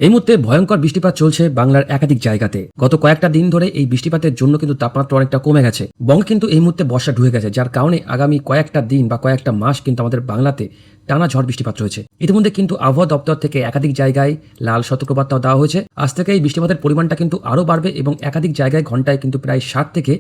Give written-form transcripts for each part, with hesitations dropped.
এই মুহূর্তে ভয়ঙ্কর বৃষ্টিপাত চলছে বাংলার একাধিক জায়গাতে। গত কয়েকটা দিন ধরে এই বৃষ্টিপাতের জন্য কিন্তু তাপমাত্রা অনেকটা কমে গেছে। বঙ্গে কিন্তু এই মুহূর্তে বর্ষা ঢুকে গেছে, যার কারণে আগামী কয়েকটা দিন বা কয়েকটা মাস কিন্তু আমাদের বাংলাতে টানা ঝড় বৃষ্টিপাত রয়েছে। ইতিমধ্যে কিন্তু আবহাওয়া দপ্তর থেকে একাধিক জায়গায় লাল সতর্কবার্তাও দেওয়া হয়েছে। আজ থেকে এই বৃষ্টিপাতের পরিমাণটা কিন্তু আরও বাড়বে এবং একাধিক জায়গায় ঘন্টায় কিন্তু প্রায় 60 থেকে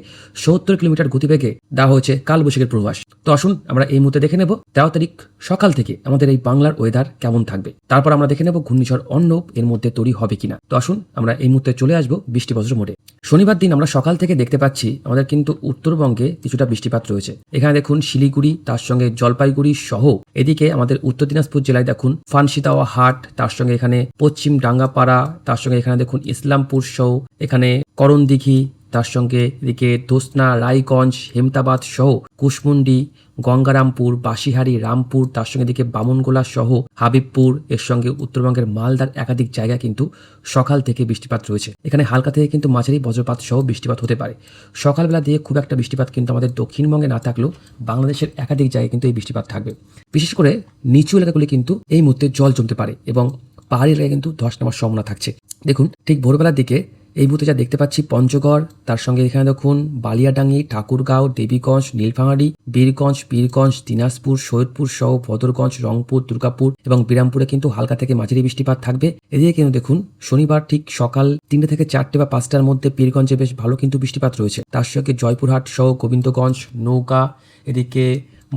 70 কিলোমিটার গতিবেগে দেওয়া হয়েছে কালবৈশাখীর পূর্বাভাস। তো আসুন আমরা এই মুহূর্তে দেখে নেব 13 তারিখ সকাল থেকে আমাদের এই বাংলার ওয়েদার কেমন থাকবে। তারপর আমরা দেখে নেব ঘূর্ণিঝড় অর্ণব এর মধ্যে তৈরি হবে কিনা। তো আসুন আমরা এই মুহূর্তে চলে আসবো বৃষ্টি বজ্র মোডে। শনিবার দিন আমরা সকাল থেকে দেখতে পাচ্ছি আমাদের কিন্তু উত্তরবঙ্গে কিছুটা বৃষ্টিপাত রয়েছে। এখানে দেখুন শিলিগুড়ি, তার সঙ্গে জলপাইগুড়ি সহ এদিকে আমাদের উত্তর দিনাজপুর জেলায় দেখুন ফানসিতাওয়া হাট, তার সঙ্গে এখানে পশ্চিম ডাঙ্গাপাড়া, তার সঙ্গে এখানে দেখুন ইসলামপুর সহ এখানে করণদিঘি, তার সঙ্গে এদিকে দোসনা, রায়গঞ্জ, হেমতাবাদ সহ কুশমুন্ডি, গঙ্গারামপুর, বাঁশিহারি, রামপুর, তার সঙ্গে এদিকে বামনগোলা সহ হাবিবপুর, এর সঙ্গে উত্তরবঙ্গের মালদার একাধিক জায়গায় কিন্তু সকাল থেকে বৃষ্টিপাত রয়েছে। এখানে হালকা থেকে কিন্তু মাঝারি বজ্রপাত সহ বৃষ্টিপাত হতে পারে। সকালবেলা দিয়ে খুব একটা বৃষ্টিপাত কিন্তু আমাদের দক্ষিণবঙ্গে না থাকলেও বাংলাদেশের একাধিক জায়গায় কিন্তু এই বৃষ্টিপাত থাকবে। বিশেষ করে নিচু এলাকাগুলি কিন্তু এই মুহূর্তে জল জমতে পারে এবং পাহাড়ি এলাকায় কিন্তু ধস নামার সম্ভাবনা থাকছে। দেখুন ঠিক ভোরবেলার দিকে এই মুহূর্তে যা দেখতে পাচ্ছি পঞ্চগড়, তার সঙ্গে এখানে দেখুন বালিয়াডাঙ্গি, ঠাকুরগাঁও, দেবীগঞ্জ, নীলফামারী, বীরগঞ্জ, দিনাজপুর, সৈয়দপুর সহ বদরগঞ্জ, রংপুর, দুর্গাপুর এবং বিরামপুরে কিন্তু হালকা থেকে মাঝারি বৃষ্টিপাত থাকবে। এদিকে কিন্তু দেখুন শনিবার ঠিক সকাল 3টে থেকে 4টে বা 5টার মধ্যে পীরগঞ্জে বেশ ভালো কিন্তু বৃষ্টিপাত রয়েছে। তার সঙ্গে জয়পুরহাট সহ গোবিন্দগঞ্জ, নৌকা, এদিকে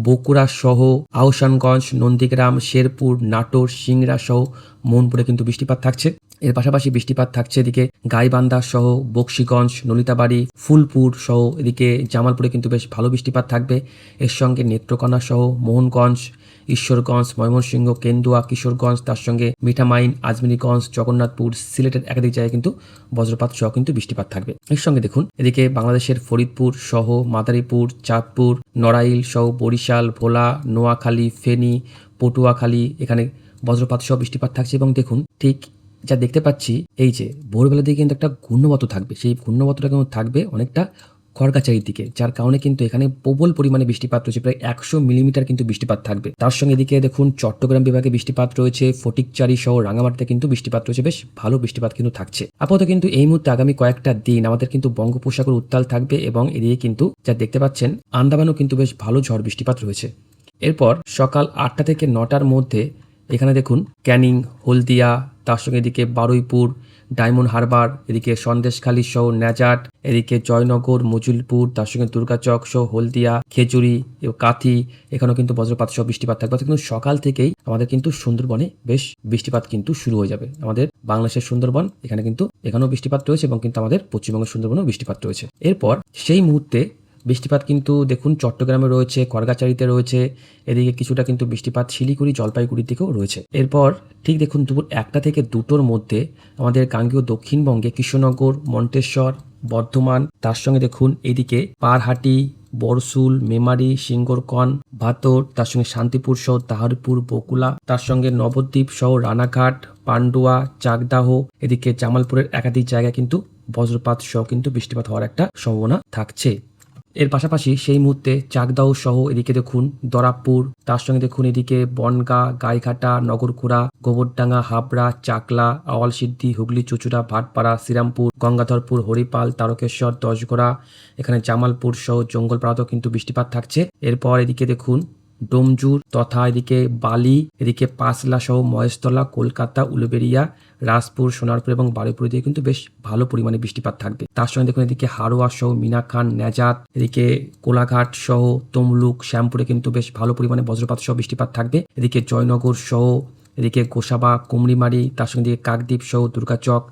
বকুড়া সহ আহসানগঞ্জ, নন্দীগ্রাম, শেরপুর, নাটোর, সিংড়া সহ মোহনপুরে কিন্তু বৃষ্টিপাত থাকছে। এর পাশাপাশি বৃষ্টিপাত থাকছে এদিকে গাইবান্ধা সহ বক্সিগঞ্জ, নলিতাবাড়ি, ফুলপুর সহ এদিকে জামালপুরে কিন্তু বেশ ভালো বৃষ্টিপাত থাকবে। এর সঙ্গে নেত্রকোনা সহ মোহনগঞ্জ, ঈশ্বরগঞ্জ, ময়মনসিংহ, কেন্দুয়া, কিশোরগঞ্জ, তার সঙ্গে মিঠামাইন, আজমিরিগঞ্জ, জগন্নাথপুর, সিলেটের একাধিক জায়গায় কিন্তু বজ্রপাত সহ কিন্তু বৃষ্টিপাত থাকবে। এর সঙ্গে দেখুন এদিকে বাংলাদেশের ফরিদপুর সহ মাদারীপুর, চাঁদপুর, নড়াইল সহ বরিশাল, ভোলা, নোয়াখালী, ফেনী, পটুয়াখালী এখানে বজ্রপাত সহ বৃষ্টিপাত থাকছে। এবং দেখুন ঠিক যা দেখতে পাচ্ছি এই যে ভোরবেলা দিকে কিন্তু একটা ঘূর্ণবাত থাকবে, সেই ঘূর্ণবাতটা কিন্তু থাকবে অনেকটা খড়গাচারির দিকে, যার কারণে কিন্তু এখানে প্রবল পরিমাণে বৃষ্টিপাত রয়েছে, প্রায় 100 মিলিমিটার কিন্তু বৃষ্টিপাত থাকবে। তার সঙ্গে এদিকে দেখুন চট্টগ্রাম বিভাগে বৃষ্টিপাত রয়েছে, ফটিকচারি সহ রাঙামাটিতে কিন্তু বৃষ্টিপাত রয়েছে, বেশ ভালো বৃষ্টিপাত কিন্তু থাকছে। আপাতত কিন্তু এই মুহূর্তে আগামী কয়েকটা দিন আমাদের কিন্তু বঙ্গোপসাগর উত্তাল থাকবে এবং এদিকে কিন্তু যা দেখতে পাচ্ছেন আন্দামানও কিন্তু বেশ ভালো ঝড় বৃষ্টিপাত রয়েছে। এরপর সকাল 8টা থেকে 9টার মধ্যে এখানে দেখুন ক্যানিং, হলদিয়া, তার সঙ্গে এদিকে বারুইপুর, ডায়মন্ড হারবার, এদিকে সন্দেশখালী সহ নেজাট, এদিকে জয়নগর, মজুলপুর, তার সঙ্গে দুর্গাচক সহ হলদিয়া, খেজুরি, কাথি এখানেও কিন্তু বজ্রপাত সহ বৃষ্টিপাত থাকবে। কিন্তু সকাল থেকেই আমাদের কিন্তু সুন্দরবনে বেশ বৃষ্টিপাত কিন্তু শুরু হয়ে যাবে। আমাদের বাংলাদেশের সুন্দরবন এখানেও বৃষ্টিপাত রয়েছে এবং কিন্তু আমাদের পশ্চিমবঙ্গের সুন্দরবনেও বৃষ্টিপাত রয়েছে। এরপর সেই মুহূর্তে বৃষ্টিপাত কিন্তু দেখুন চট্টগ্রামে রয়েছে, খড়গাচারিতে রয়েছে, এদিকে কিছুটা কিন্তু বৃষ্টিপাত শিলিগুড়ি, জলপাইগুড়ির দিকেও রয়েছে। এরপর ঠিক দেখুন দুপুর 1টা থেকে 2টোর মধ্যে আমাদের গাঙ্গেয় দক্ষিণবঙ্গে কৃষ্ণনগর, মন্তেশ্বর, বর্ধমান, তার সঙ্গে দেখুন এদিকে পারহাটি, বরসুল, মেমারি, সিঙ্গরকন, ভাতর, তার সঙ্গে শান্তিপুর সহ তাহারপুর, বকুলা, তার সঙ্গে নবদ্বীপ সহ রানাঘাট, পান্ডুয়া, চাকদাহ, এদিকে জামালপুরের একাধিক জায়গায় কিন্তু বজ্রপাত সহ কিন্তু বৃষ্টিপাত হওয়ার একটা সম্ভাবনা থাকছে। এর পাশাপাশি সেই মুহূর্তে চাকদাহ সহ এদিকে দেখুন দরাবপুর, তার সঙ্গে দেখুন এদিকে বনগাঁ, গাইঘাটা, নগরকুড়া, গোবরডাঙ্গা, হাবড়া, চাকলা, আওয়ালসিদ্ধি, হুগলি, চুচুড়া, ভাটপাড়া, শ্রীরামপুর, গঙ্গাধরপুর, হরিপাল, তারকেশ্বর, দশগড়া, এখানে জামালপুর সহ জঙ্গলপাড়াতেও কিন্তু বৃষ্টিপাত থাকছে। এরপর এদিকে দেখুন ডোমজুর তথা এদিকে বালি, এদিকে পাঁচলা সহ মহেশতলা, কলকাতা, উলুবেড়িয়া, রাজপুর, সোনারপুর এবং বারুইপুর দিয়ে কিন্তু বেশ ভালো পরিমাণে বৃষ্টিপাত থাকবে। তার সঙ্গে দেখুন এদিকে হারোয়া সহ মিনাখান, নেজাত, এদিকে কোলাঘাট সহ তমলুক, শ্যামপুরে কিন্তু বেশ ভালো পরিমাণে বজ্রপাত সহ বৃষ্টিপাত থাকবে। এদিকে জয়নগর সহ এদিকে গোসাবা, কুমড়িমারি, তার সঙ্গে এদিকে কাকদ্বীপ সহ দুর্গাচক,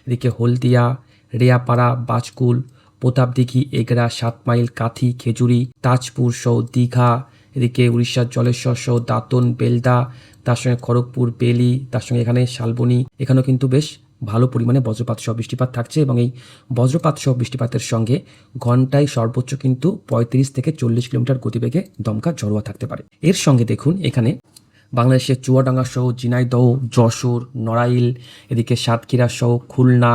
এদিকে হলদিয়া, রেয়াপাড়া, বাজকুল, প্রতাপদিঘি, এগরা, 7 মাইল, কাথি, খেজুরি, তাজপুর সহ দীঘা, এদিকে উড়িষ্যার জলেশ্বর সহ দাঁতন, বেলদা, তার সঙ্গে খড়গপুর, বেলি, তার সঙ্গে এখানে শালবনী এখানেও কিন্তু বেশ ভালো পরিমাণে বজ্রপাত সহ বৃষ্টিপাত থাকছে এবং এই বজ্রপাত সহ বৃষ্টিপাতের সঙ্গে ঘন্টায় সর্বোচ্চ কিন্তু 35 থেকে 40 কিলোমিটার গতিবেগে দমকা ঝড়োয়া থাকতে পারে। এর সঙ্গে দেখুন এখানে বাংলাদেশের চুয়াডাঙ্গা সহ ঝিনাইদহ, যশোর, নড়াইল, এদিকে সাতক্ষীরা সহ খুলনা,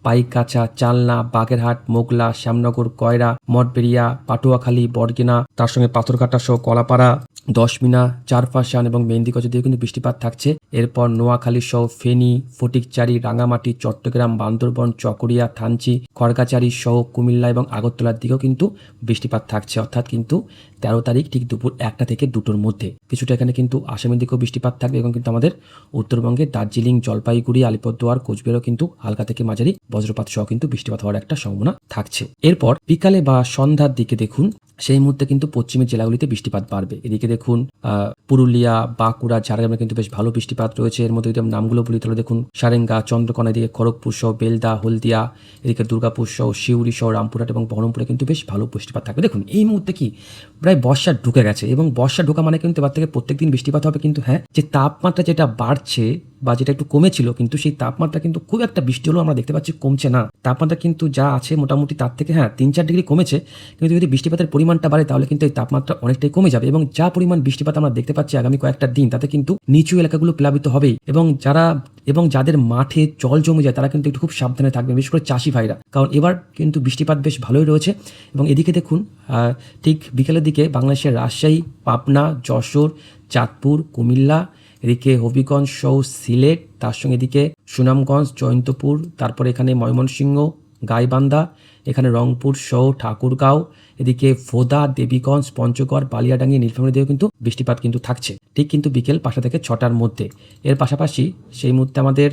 পাইকগাছা, চালনা, বাগেরহাট, মোগলা, শ্যামনগর, কয়রা, মঠবেড়িয়া, পাটুয়াখালী, বরগুনা, তার সঙ্গে পাথরঘাটা সহ কলাপাড়া, দশমিনা, চারফাশান এবং মেহেন্দিগঞ্জ দিয়েও কিন্তু বৃষ্টিপাত থাকছে। এরপর নোয়াখালী সহ ফেনী, ফটিকচারি, রাঙামাটি, চট্টগ্রাম, বান্দরবন, চকরিয়া, থানচি, খড়গাচারি সহ কুমিল্লা এবং আগরতলার দিকেও কিন্তু বৃষ্টিপাত থাকছে। অর্থাৎ কিন্তু 13 তারিখ ঠিক দুপুর 1টা থেকে 2টোর মধ্যে কিছুটা এখানে কিন্তু আসামের দিকেও বৃষ্টিপাত থাকবে এবং কিন্তু আমাদের উত্তরবঙ্গে দার্জিলিং, জলপাইগুড়ি, আলিপুরদুয়ার, কোচবিহারও কিন্তু হালকা থেকে মাঝারি বজ্রপাত সহ কিন্তু বৃষ্টিপাত হওয়ার একটা সম্ভাবনা থাকছে। এরপর বিকালে বা সন্ধ্যার দিকে দেখুন সেই মুহূর্তে কিন্তু পশ্চিমের জেলাগুলিতে বৃষ্টিপাত বাড়বে। এদিকে দেখুন পুরুলিয়া, বাঁকুড়া, ঝাড়গ্রামে কিন্তু বেশ ভালো বৃষ্টিপাত রয়েছে। এর মধ্যে যদি আমি নামগুলো বলি তাহলে দেখুন সারেঙ্গা, চন্দ্রকোনা, এদিকে খড়গপুর সহ বেলদা, হলদিয়া, এদিকে দুর্গাপুর সহ সিউড়ি সহ রামপুরহাট এবং বহরমপুরে কিন্তু বেশ ভালো বৃষ্টিপাত থাকবে। দেখুন এই মুহূর্তে কি প্রায় বর্ষা ঢুকে গেছে এবং বর্ষা ঢোকা মানে কিন্তু এবার থেকে প্রত্যেকদিন বৃষ্টিপাত হবে। কিন্তু হ্যাঁ, যে তাপমাত্রা যেটা বাড়ছে বা যেটা একটু কমেছিল কিন্তু সেই তাপমাত্রা কিন্তু খুব একটা বৃষ্টি হলেও আমরা দেখতে পাচ্ছি কমছে না। তাপমাত্রা কিন্তু যা আছে মোটামুটি তার থেকে 3-4 ডিগ্রি কমেছে, কিন্তু যদি বৃষ্টিপাতের পরিমাণটা বাড়ে তাহলে কিন্তু এই তাপমাত্রা অনেকটাই কমে যাবে এবং যা পরিমাণ বৃষ্টিপাত আমরা দেখতে পাচ্ছি আগামী কয়েকটা দিন তাতে কিন্তু নিচু এলাকাগুলো প্লাবিত হবেই এবং যাদের মাঠে জল জমে যায় তারা কিন্তু একটু খুব সাবধানে থাকবে, বিশেষ করে চাষি ভাইরা, কারণ এবার কিন্তু বৃষ্টিপাত বেশ ভালোই রয়েছে। এবং এদিকে দেখুন ঠিক বিকেলের দিকে বাংলাদেশের রাজশাহী, পাবনা, যশোর, চাঁদপুর, কুমিল্লা, এদিকে হবিগঞ্জ সহ সিলেট, তার সঙ্গে এদিকে সুনামগঞ্জ, জয়ন্তপুর, তারপরে এখানে ময়মনসিংহ, গাইবান্ধা, এখানে রংপুর সহ ঠাকুরগাঁও, এদিকে ফোদা, দেবীগঞ্জ, পঞ্চগড়, বালিয়াডাঙ্গি, নীলফামারী দিয়েও কিন্তু বৃষ্টিপাত কিন্তু থাকছে ঠিক কিন্তু বিকেল 5টা থেকে 6টার মধ্যে। এর পাশাপাশি সেই মুহূর্তে আমাদের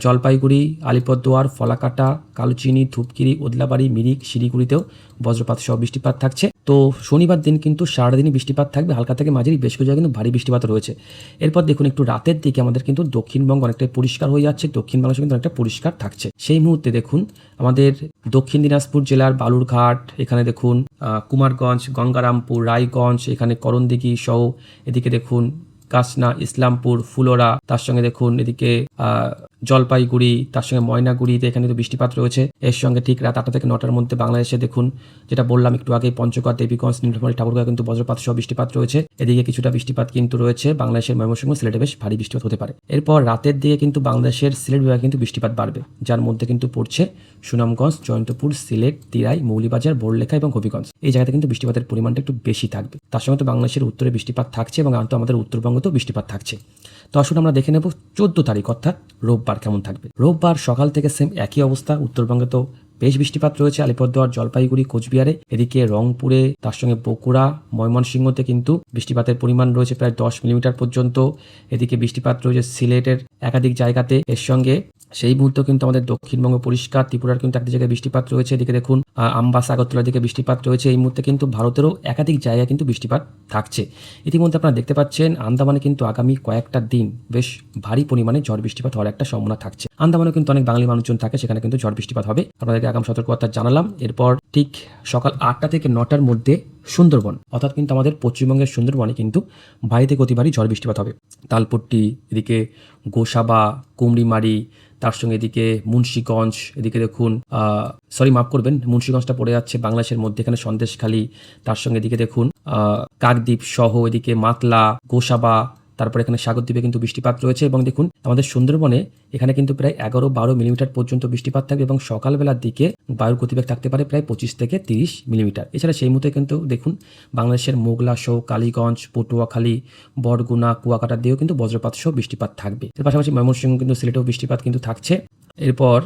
জলপাইগুড়ি, আলিপুরদুয়ার, ফলাকাটা, কালচিনি, ধূপগিরি, ওদলাবাড়ি, মিরিক, শিলিগুড়িতেও বজ্রপাত সহ বৃষ্টিপাত থাকছে। তো শনিবার দিন কিন্তু সারাদিনই বৃষ্টিপাত থাকবে, হালকা থেকে মাঝারি, বেশ কিছু জায়গায় কিন্তু ভারী বৃষ্টিপাত রয়েছে। এরপর দেখুন একটু রাতের দিকে আমাদের কিন্তু দক্ষিণবঙ্গ অনেকটাই পরিষ্কার হয়ে যাচ্ছে, দক্ষিণ বাংলাদেশ কিন্তু অনেকটা পরিষ্কার থাকছে। সেই মুহূর্তে দেখুন আমাদের দক্ষিণ দিনাজপুর জেলার বালুরঘাট, এখানে দেখুন কুমারগঞ্জ, গঙ্গারামপুর, রায়গঞ্জ, এখানে করণদিঘি সহ এদিকে দেখুন কাসনা, ইসলামপুর, ফুলরা, তার সঙ্গে দেখুন এদিকে জলপাইগুড়ি, তার সঙ্গে ময়নাগুড়িতে এখানে তো বৃষ্টিপাত রয়েছে। এর সঙ্গে ঠিক রাত 8টা থেকে 9টার মধ্যে বাংলাদেশে দেখুন যেটা বললাম একটু আগে, পঞ্চগড়, দেবীগঞ্জ, নীলফামারী, ঠাকুরগাঁও কিন্তু বজ্রপাত সহ বৃষ্টিপাত রয়েছে। এদিকে কিছুটা বৃষ্টিপাত কিন্তু রয়েছে বাংলাদেশের ময়মনসিংহ, সিলেটে বেশ ভারী বৃষ্টিপাত হতে পারে। এরপর রাতের দিকে কিন্তু বাংলাদেশের সিলেট বিভাগে কিন্তু বৃষ্টিপাত বাড়বে, যার মধ্যে কিন্তু পড়ছে সুনামগঞ্জ, জয়ন্তপুর, সিলেট, দিরাই, মৌলিবাজার, বড়লেখা এবং হবিগঞ্জ। এই জায়গাতে কিন্তু বৃষ্টিপাতের পরিমাণটা একটু বেশি থাকবে। তার সঙ্গে তো বাংলাদেশের উত্তরে বৃষ্টিপাত থাকছে এবং আমাদের উত্তরবঙ্গতেও বৃষ্টিপাত থাকছে। তো আসলে আমরা দেখে নেব 14 তারিখ অর্থাৎ রোববার কেমন থাকবে। রোববার সকাল থেকে সেম একই অবস্থা, উত্তরবঙ্গে তো বেশ বৃষ্টিপাত রয়েছে, আলিপুরদুয়ার, জলপাইগুড়ি, কোচবিহারে, এদিকে রংপুরে, তার সঙ্গে বগুড়া, ময়মনসিংহতে কিন্তু বৃষ্টিপাতের পরিমাণ রয়েছে প্রায় 10 মিলিমিটার পর্যন্ত। এদিকে বৃষ্টিপাত রয়েছে সিলেটের একাধিক জায়গাতে। এর সঙ্গে সেই মুহূর্তে কিন্তু আমাদের দক্ষিণবঙ্গ পরিষ্কার, ত্রিপুরার কিন্তু একটি জায়গায় বৃষ্টিপাত রয়েছে। এদিকে দেখুন আমবাসা, আগরতলার দিকে বৃষ্টিপাত রয়েছে। এই মুহূর্তে কিন্তু ভারতেরও একাধিক জায়গায় কিন্তু বৃষ্টিপাত থাকছে। ইতিমধ্যে আপনারা দেখতে পাচ্ছেন আন্দামানে কিন্তু আগামী কয়েকটা দিন বেশ ভারী পরিমাণে ঝড় বৃষ্টিপাত হওয়ার একটা সম্ভাবনা থাকছে। আন্দামানে কিন্তু অনেক বাঙালি মানুষজন থাকে, সেখানে কিন্তু ঝড় বৃষ্টিপাত হবে। আপনাদেরকে আগাম সতর্কবার্তা জানালাম। এরপর ঠিক সকাল 8টা থেকে 9টার মধ্যে সুন্দরবন অর্থাৎ কিন্তু আমাদের পশ্চিমবঙ্গের সুন্দরবনে কিন্তু ভারী থেকে অতি ভারী ঝড় বৃষ্টিপাত হবে। তালপট্টি, এদিকে গোসাবা, কুমড়িমারি, তার সঙ্গে এদিকে মুন্সিগঞ্জ, এদিকে দেখুন মাফ করবেন, মুন্সিগঞ্জটা পড়ে যাচ্ছে বাংলাদেশের মধ্যে, এখানে সন্দেশখালী, তার সঙ্গে এদিকে দেখুন কাকদ্বীপ সহ এদিকে মাতলা, গোসাবা, তারপর এখানে সাগরদ্বীপে কিন্তু বৃষ্টিপাত রয়েছে। এবং দেখুন আমাদের সুন্দরবনে এখানে কিন্তু প্রায় 11-12 মিলিমিটার পর্যন্ত বৃষ্টিপাত থাকবে এবং সকালবেলার দিকে বায়ুর গতিবেগ থাকতে পারে প্রায় 25 থেকে 30 মিলিমিটার। এছাড়া সেই মুহূর্তে কিন্তু দেখুন বাংলাদেশের মোগলা সহ কালীগঞ্জ, পটুয়াখালী, বরগুনা, কুয়াকাটা দিয়েও কিন্তু বজ্রপাত সহ বৃষ্টিপাত থাকবে। এর পাশাপাশি ময়মনসিংহ কিন্তু সিলেটেও বৃষ্টিপাত কিন্তু থাকছে। এরপর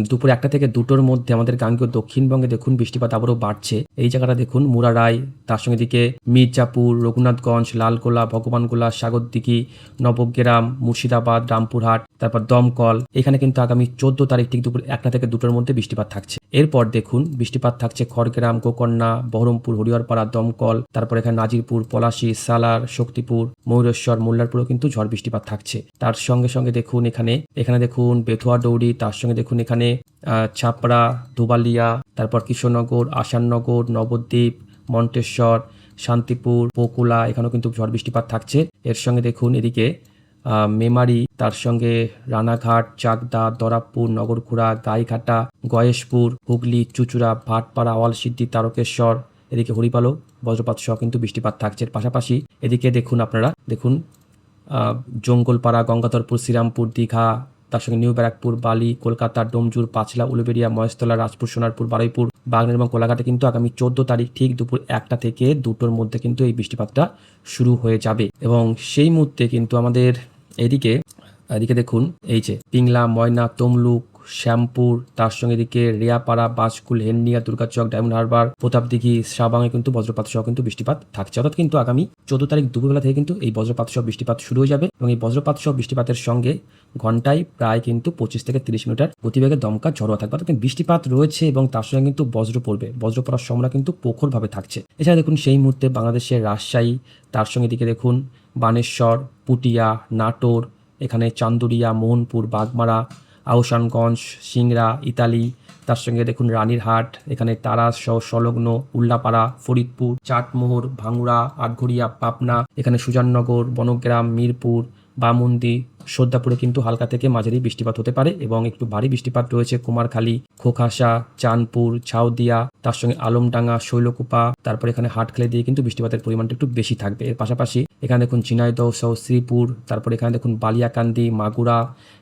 দুপুর 1টা থেকে 2টোর মধ্যে আমাদের গাঙ্গেয় দক্ষিণবঙ্গে দেখুন বৃষ্টিপাত আবারও বাড়ছে। এই জায়গাটা দেখুন মুরারাই, তার সঙ্গে দিকে মির্জাপুর, রঘুনাথগঞ্জ, লালগোলা, ভগবানগোলা, সাগরদিঘি, নবগ্রাম, মুর্শিদাবাদ, রামপুরহাট, তারপর দমকল, এখানে কিন্তু আগামী 14 তারিখ ঠিক দুপুর 1টা থেকে 2টোর মধ্যে বৃষ্টিপাত থাকছে। এরপর দেখুন বৃষ্টিপাত থাকছে খড়গ্রাম, গোকর্ণা, বহরমপুর, হরিহরপাড়া, দমকল, তারপর এখানে নাজিরপুর, পলাশী, সালার, শক্তিপুর, ময়ূরেশ্বর, মোল্লারপুরেও কিন্তু ঝড় বৃষ্টিপাত থাকছে। তার সঙ্গে সঙ্গে দেখুন এখানে দেখুন বেথুয়া ডৌরি, তার সঙ্গে দেখুন এখানে ছাপড়া, ধুবালিয়া, তারপর কিশোরনগর, আসাননগর, নবদ্বীপ, মন্টেশ্বর, শান্তিপুর, বকুলা, এখানেও কিন্তু ঝড় বৃষ্টিপাত থাকছে। এর সঙ্গে দেখুন এদিকে মেমারি, তার সঙ্গে রানাঘাট, চাকদা, দরাবপুর, নগরকুড়া, গাইঘাটা, গয়েশপুর, হুগলি, চুচুড়া, ভাটপাড়া, আওয়ালসিদ্ধি, তারকেশ্বর, এদিকে হরিপালও বজ্রপাত সহ কিন্তু বৃষ্টিপাত থাকছে। এর পাশাপাশি এদিকে দেখুন আপনারা জঙ্গলপাড়া, গঙ্গাধরপুর, শ্রীরামপুর, দীঘা, তার সঙ্গে নিউ ব্যারাকপুর, বালি, কলকাতা, ডোমজুর, পাঁচলা, উলুবেড়িয়া, মহেশতলা, রাজপুর, সোনারপুর, বারুইপুর, বাগনান এবং কোলাঘাটে কিন্তু আগামী 14 তারিখ ঠিক দুপুর 1টা থেকে 2টোর মধ্যে কিন্তু এই বৃষ্টিপাতটা শুরু হয়ে যাবে। এবং সেই মুহূর্তে কিন্তু আমাদের এদিকে দেখুন এই যে পিংলা, ময়না, তমলুক, শ্যামপুর, তার সঙ্গে এদিকে রেয়াপাড়া, বাজকুল, হেননিয়া, দুর্গাচক, ডায়মন্ড হারবার, প্রতাপদিঘি, শাহবাগে কিন্তু বজ্রপাত সহ কিন্তু বৃষ্টিপাত থাকছে। অর্থাৎ কিন্তু আগামী 14 তারিখ দুপুরবেলা থেকে কিন্তু এই বজ্রপাত সহ বৃষ্টিপাত শুরু হয়ে যাবে এবং এই বজ্রপাত সহ বৃষ্টিপাতের সঙ্গে ঘন্টায় প্রায় কিন্তু 25 থেকে 30 মিটার গতিবেগে দমকা ঝড়ো থাকবে। অর্থাৎ বৃষ্টিপাত রয়েছে এবং তার সঙ্গে কিন্তু বজ্র পড়বে। বজ্র পড়ার সম্ভাবনা কিন্তু প্রখরভাবে থাকছে। এছাড়া দেখুন সেই মুহূর্তে বাংলাদেশের রাজশাহী, তার সঙ্গে এদিকে দেখুন বানেশ্বর, পুটিয়া, নাটোর, এখানে চান্দুরিয়া, মোহনপুর, বাগমারা, আহসানগঞ্জ, সিংড়া, ইতালি, তার সঙ্গে দেখুন রানীরহাট, এখানে তারাস সহ সংলগ্ন উল্লাপাড়া, ফরিদপুর, চাটমোহর, ভাঙ্গুড়া, আটঘরিয়া, পাবনা, এখানে সুজাননগর, বনগ্রাম, মিরপুর, বামুন্দি, সর্দাপুরে কিন্তু হালকা থেকে মাঝারি বৃষ্টিপাত হতে পারে এবং একটু ভারী বৃষ্টিপাত রয়েছে কুমারখালী, খোখাসা, চাঁদপুর, ছাউদিয়া, তার সঙ্গে আলমডাঙ্গা, শৈলকুপা, তারপর এখানে হাটখালি দিয়ে কিন্তু বৃষ্টিপাতের পরিমাণটা একটু বেশি থাকবে। এর পাশাপাশি এখানে দেখুন ঝিনাইদহ সহ শ্রীপুর, তারপর এখানে দেখুন বালিয়াকান্দি, মাগুরা,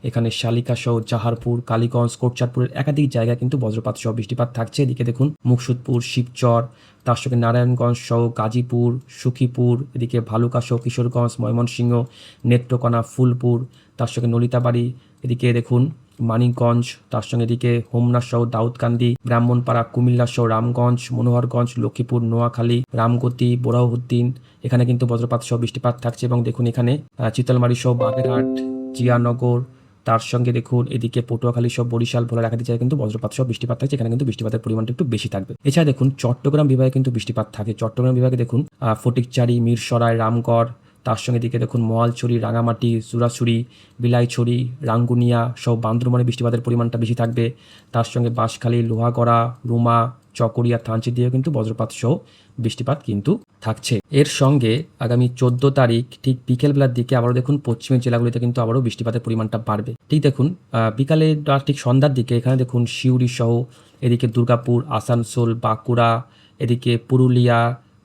এখানে শালিকা সহ জাহারপুর, কালীগঞ্জ, কোটচাঁদপুরের একাধিক জায়গায় কিন্তু বজ্রপাত সহ বৃষ্টিপাত থাকছে। এদিকে দেখুন মুকসুদপুর, শিবচর, তার সঙ্গে নারায়ণগঞ্জ সহ গাজীপুর, সুখীপুর, এদিকে ভালুকা সহ কিশোরগঞ্জ, ময়মনসিংহ, নেত্রকোনা, ফুলপুর, তার সঙ্গে নলিতাবাড়ি, এদিকে দেখুন মানিকগঞ্জ, তার সঙ্গে এদিকে হোমনা সহ দাউদকান্দি, ব্রাহ্মণপাড়া, কুমিল্লা সহ রামগঞ্জ, মনোহরগঞ্জ, লক্ষ্মীপুর, নোয়াখালী, রামগতি, বোরাউদ্দিন, এখানে কিন্তু বজ্রপাত সহ বৃষ্টিপাত থাকছে এবং দেখুন এখানে চিতলমারি সহ বাগেরহাট, জিয়ানগর, তার সঙ্গে দেখুন এদিকে পটুয়াখালী সহ বরিশাল, ভোলার একাধিক জায়গায় কিন্তু বজ্রপাত সহ বৃষ্টিপাত থাকছে। এখানে কিন্তু বৃষ্টিপাতের পরিমাণটা একটু বেশি থাকবে। এছাড়া দেখুন চট্টগ্রাম বিভাগে কিন্তু বৃষ্টিপাত থাকে। চট্টগ্রাম বিভাগে দেখুন ফটিকচারি, মিরসরাই, রামগড়, তার সঙ্গে দিকে দেখুন মহালছড়ি, রাঙামাটি, জুরাছড়ি, বিলাইছড়ি, রাঙ্গুনিয়া সহ বান্দরবানে বৃষ্টিপাতের পরিমাণটা বেশি থাকবে। তার সঙ্গে বাঁশখালী, লোহাগড়া, রুমা, চকরিয়া, থানচি দিয়েও কিন্তু বজ্রপাত সহ বৃষ্টিপাত কিন্তু থাকছে। এর সঙ্গে আগামী 14 তারিখ ঠিক বিকেলবেলার দিকে আবারও দেখুন পশ্চিমের জেলাগুলিতে কিন্তু আবারও বৃষ্টিপাতের পরিমাণটা বাড়বে। ঠিক দেখুন বিকালে ঠিক সন্ধ্যার দিকে এখানে দেখুন সিউড়ি সহ এদিকে দুর্গাপুর, আসানসোল, বাঁকুড়া, এদিকে পুরুলিয়া,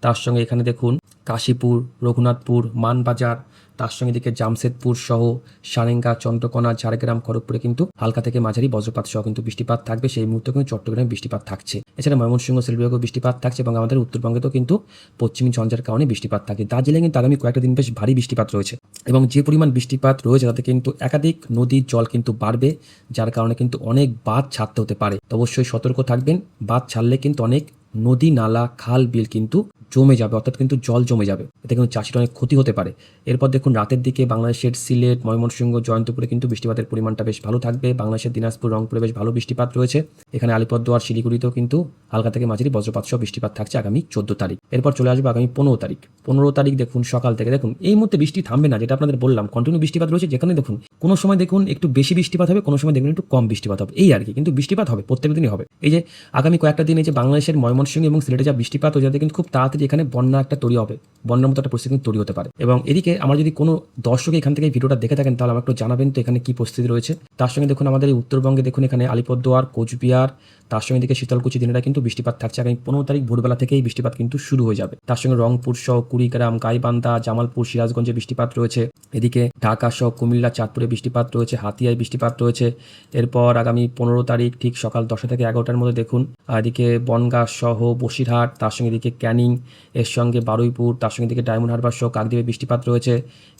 তার সঙ্গে এখানে দেখুন কাশীপুর, রঘুনাথপুর, মানবাজার, তার সঙ্গে এদিকে জামশেদপুর সহ সারেঙ্গা, চন্দ্রকোনা, ঝাড়গ্রাম, খড়গপুরে কিন্তু হালকা থেকে মাঝারি বজ্রপাত সহ কিন্তু বৃষ্টিপাত থাকবে। সেই মুহূর্তে কিন্তু চট্টগ্রামে বৃষ্টিপাত থাকছে। এছাড়া ময়মনসিংহ, সিলেটেও বৃষ্টিপাত থাকছে এবং আমাদের উত্তরবঙ্গেও কিন্তু পশ্চিমী ঝঞ্ঝার কারণে বৃষ্টিপাত থাকে। দার্জিলিংয়ে কিন্তু আগামী কয়েকটা দিন বেশ ভারী বৃষ্টিপাত রয়েছে এবং যে পরিমাণ বৃষ্টিপাত রয়েছে তাতে কিন্তু একাধিক নদীর জল কিন্তু বাড়বে, যার কারণে কিন্তু অনেক বাঁধ ছাড়তে হতে পারে। তো অবশ্যই সতর্ক থাকবেন। বাঁধ ছাড়লে কিন্তু অনেক নদী, নালা, খাল, বিল কিন্তু জমে যাবে, অর্থাৎ কিন্তু জল জমে যাবে। এতে কিন্তু চাষির অনেক ক্ষতি হতে পারে। এরপর দেখুন রাতের দিকে বাংলাদেশের সিলেট, ময়মনসিংহ, জয়ন্তপুরে কিন্তু বৃষ্টিপাতের পরিমাণটা বেশ ভালো থাকবে। বাংলাদেশের দিনাজপুর, রংপুরে বেশ ভালো বৃষ্টিপাত রয়েছে। এখানে আলিপুরদুয়ার, শিলিগুড়িতেও কিন্তু হালকা থেকে মাঝারি বজ্রপাত সহ বৃষ্টিপাত থাকছে আগামী 14 তারিখ। এরপর চলে আসবে আগামী 15 তারিখ। 15 তারিখ দেখুন সকাল থেকে দেখুন এই মুহূর্তে বৃষ্টি থামবে না, যেটা আপনাদের বললাম কন্টিনিউ বৃষ্টিপাত রয়েছে। যেখানে দেখুন কোনো সময় দেখুন একটু বেশি বৃষ্টিপাত হবে, কোনো সময় দেখুন একটু কম বৃষ্টিপাত হবে, এই আর কি। কিন্তু বৃষ্টিপাত হবে, প্রত্যেক দিনই হবে। এই যে আগামী কয়েকটা দিন এই যে বাংলাদেশের ময়মনসিংহ এবং সিলেটে যা বৃষ্টিপাত হয়ে যাতে কিন্তু খুব তাড়াতাড়ি এখানে বন্যা একটা তৈরি হবে, বন্যার মতো একটা পরিস্থিতি তৈরি হতে পারে। এবং এদিকে আমার যদি কোনো দর্শক এখান থেকে ভিডিওটা দেখে থাকেন তাহলে আমাকে একটু জানাবেন তো এখানে কি পরিস্থিতি রয়েছে। তার সঙ্গে দেখুন আমাদের এই উত্তরবঙ্গে দেখুন এখানে আলিপুরদুয়ার, কোচবিহার, তার সঙ্গে দিকে শীতলকুচি দিনেরা কিন্তু বৃষ্টিপাত থাকছে। আগামী 15 তারিখ ভোরবেলা থেকেই বৃষ্টিপাত কিন্তু শুরু হয়ে যাবে। তার সঙ্গে রংপুর সহ কুড়িগ্রাম, গাইবান্ধা, জামালপুর, সিরাজগঞ্জে বৃষ্টিপাত রয়েছে। এদিকে ঢাকা সহ কুমিল্লা, চাঁদপুরে বৃষ্টিপাত রয়েছে, হাতিয়ায় বৃষ্টিপাত রয়েছে। এরপর আগামী 15 তারিখ ঠিক সকাল 10টা থেকে 11টার মধ্যে দেখুন এদিকে বনগাঁ সহ বসিরহাট, তার সঙ্গে এদিকে ক্যানিং, এর সঙ্গে বারুইপুর, তার সঙ্গে এদিকে ডায়মন্ড হারবার সহ কাকদ্বীপে বৃষ্টিপাত রয়েছে।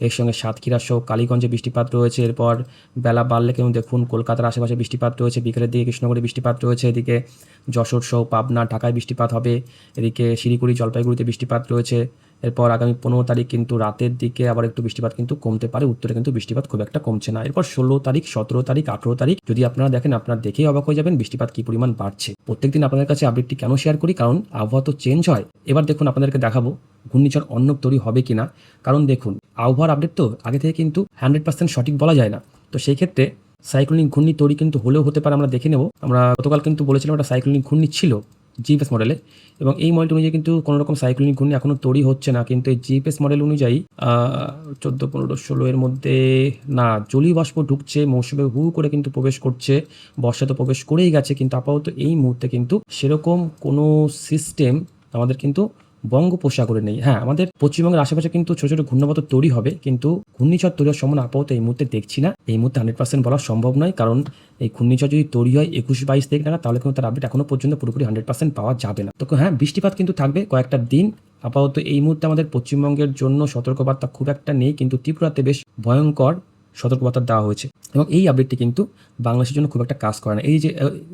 এর সঙ্গে সাতক্ষীরা সহ কালীগঞ্জে বৃষ্টিপাত রয়েছে। এরপর বেলা বাড়লে কিন্তু দেখুন কলকাতার আশেপাশে বৃষ্টিপাত রয়েছে। বিকেলের দিকে কৃষ্ণনগরে বৃষ্টিপাত রয়েছে। এদিকে যশোর সহ পাবনা, ঢাকায় বৃষ্টিপাত হবে। এদিকে শিলিগুড়ি, জলপাইগুড়িতে বৃষ্টিপাত রয়েছে। এরপর আগামী 15 তারিখ কিন্তু রাতের দিকে আবার একটু বৃষ্টিপাত কিন্তু কমতে পারে। উত্তরে কিন্তু বৃষ্টিপাত খুব একটা কমছে না। এরপর 16 তারিখ, 17 তারিখ, 18 তারিখ যদি আপনারা দেখেন আপনারা দেখেই অবাক হয়ে যাবেন বৃষ্টিপাত কি পরিমাণ বাড়ছে। প্রত্যেকদিন আপনাদের কাছে আপডেটটি কেন শেয়ার করি, কারণ আবহাওয়া তো চেঞ্জ হয়। এবার দেখুন আপনাদেরকে দেখাবো ঘূর্ণিঝড় অর্ণব তৈরি হবে কিনা। কারণ দেখুন আবহাওয়ার আপডেট তো আগে থেকে কিন্তু 100% সঠিক বলা যায় না। তো সেই ক্ষেত্রে সাইক্লোনিক ঘূর্ণি তৈরি কিন্তু হলেও হতে পারে, আমরা দেখে নেব। আমরা গতকাল কিন্তু বলেছিলাম একটা সাইক্লোনিক ঘূর্ণি ছিল জিপিএস মডেলে, এবং এই মডেলটি অনুযায়ী কিন্তু কোনো রকম সাইক্লোনিক ঘূর্ণি এখনও তৈরি হচ্ছে না। কিন্তু এই জিপিএস মডেল অনুযায়ী 14, 15, 16 এর মধ্যে না জলীয় বাষ্প ঢুকছে, মৌসুমে হু করে কিন্তু প্রবেশ করছে। বর্ষা তো প্রবেশ করেই গেছে, কিন্তু আপাতত এই মুহূর্তে কিন্তু সেরকম কোনো সিস্টেম আমাদের কিন্তু বঙ্গোপসাগরে নেই। হ্যাঁ, আমাদের পশ্চিমবঙ্গের আশেপাশে কিন্তু ছোট, ছোট ঘূর্ণাবর্ত তৈরি হবে, কিন্তু ঘূর্ণিঝড় তৈরি হওয়ার সম্ভাবনা আপাতত এই মুহূর্তে দেখছি না। এই মুহূর্তে 100% বলা সম্ভব নয়, কারণ এই ঘূর্ণিঝড় যদি তৈরি হয় 21-22 তারিখ নাগাদ, তাহলে কিন্তু তার আপডেট এখনো পর্যন্ত পুরোপুরি 100% পাওয়া যাবে না। তো হ্যাঁ, বৃষ্টিপাত কিন্তু থাকবে কয়েকটা দিন। আপাতত এই মুহূর্তে আমাদের পশ্চিমবঙ্গের জন্য সতর্কবার্তা খুব একটা নেই, কিন্তু ত্রিপুরাতে বেশ ভয়ঙ্কর সতর্কবার্তা দেওয়া হয়েছে এবং এই আপডেটটি কিন্তু বাংলাদেশের জন্য খুব একটা কাজ করে না।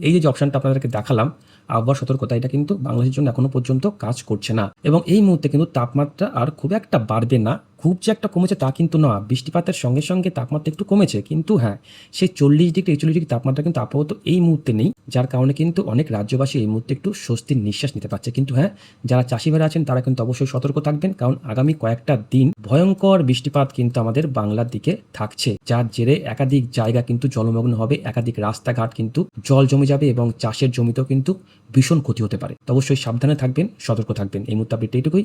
এই যে অপশনটা আপনাদেরকে দেখালাম আবহাওয়া সতর্কতা, এটা কিন্তু বাংলাদেশের জন্য এখনো পর্যন্ত কাজ করছে না এবং এই মুহূর্তে কিন্তু তাপমাত্রা আর খুব একটা বাড়বে না। খুব যে একটা কমেছে তা কিন্তু না, বৃষ্টিপাতের সঙ্গে সঙ্গে তাপমাত্রা একটু কমেছে, কিন্তু হ্যাঁ, সেই 40 ডিগ্রি 41 ডিগ্রি তাপমাত্রা কিন্তু আপাতত এই মুহূর্তে নেই, যার কারণে কিন্তু অনেক রাজ্যবাসী এই মুহূর্তে একটু স্বস্তির নিঃশ্বাস নিতে পারছে। কিন্তু হ্যাঁ, যারা চাষি ভাইরা আছেন তারা কিন্তু অবশ্যই সতর্ক থাকবেন, কারণ আগামী কয়েকটা দিন ভয়ঙ্কর বৃষ্টিপাত কিন্তু আমাদের বাংলার দিকে থাকছে, যার জেরে একাধিক জায়গা কিন্তু জলমগ্ন হবে, একাধিক রাস্তাঘাট কিন্তু জল জমে যাবে এবং চাষের জমিতেও কিন্তু ভীষণ ক্ষতি হতে পারে। তো অবশ্যই সাবধানে থাকবেন, সতর্ক থাকবেন। এই মুহূর্তে আপডেট এইটুকুই।